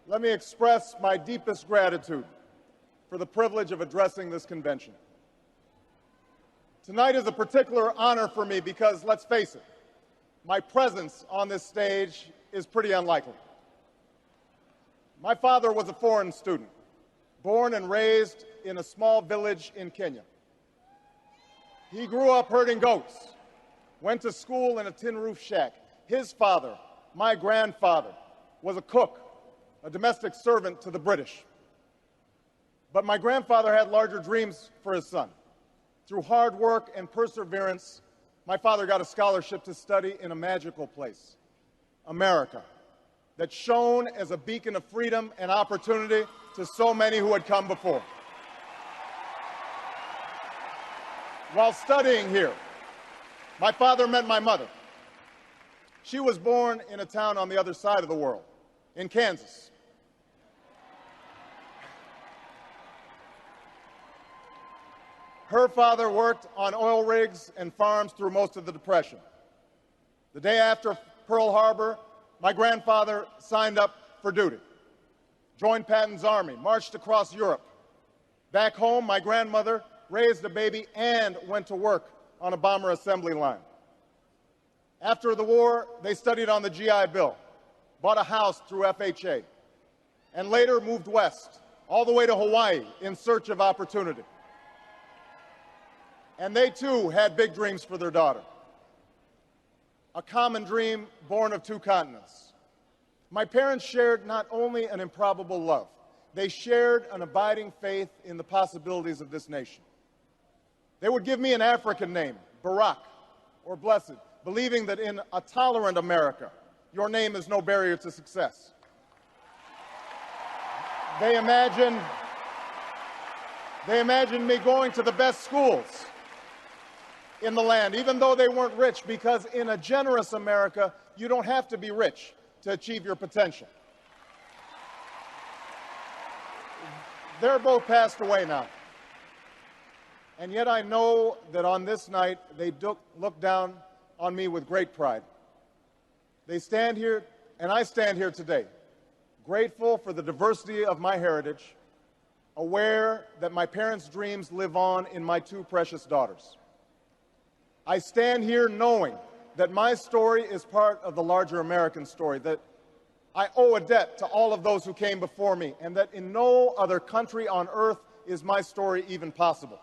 let me express my deepest gratitude for the privilege of addressing this convention. Tonight is a particular honor for me because, let's face it, my presence on this stage is pretty unlikely. My father was a foreign student, born and raised in a small village in Kenya. He grew up herding goats, went to school in a tin roof shack. His father, my grandfather, was a cook, a domestic servant to the British. But my grandfather had larger dreams for his son. Through hard work and perseverance, my father got a scholarship to study in a magical place, America, that shone as a beacon of freedom and opportunity to so many who had come before. While studying here, my father met my mother. She was born in a town on the other side of the world, in Kansas. Her father worked on oil rigs and farms through most of the Depression. The day after Pearl Harbor, my grandfather signed up for duty, joined Patton's army, marched across Europe. Back home, my grandmother raised a baby and went to work on a bomber assembly line. After the war, they studied on the GI Bill, bought a house through FHA, and later moved west, all the way to Hawaii in search of opportunity. And they, too, had big dreams for their daughter. A common dream born of two continents. My parents shared not only an improbable love, they shared an abiding faith in the possibilities of this nation. They would give me an African name, Barack, or Blessed, believing that in a tolerant America, your name is no barrier to success. They imagined me going to the best schools in the land, even though they weren't rich, because in a generous America, you don't have to be rich to achieve your potential. They're both passed away now. And yet I know that on this night, they look down on me with great pride. They stand here, and I stand here today, grateful for the diversity of my heritage, aware that my parents' dreams live on in my two precious daughters. I stand here knowing that my story is part of the larger American story, that I owe a debt to all of those who came before me, and that in no other country on earth is my story even possible.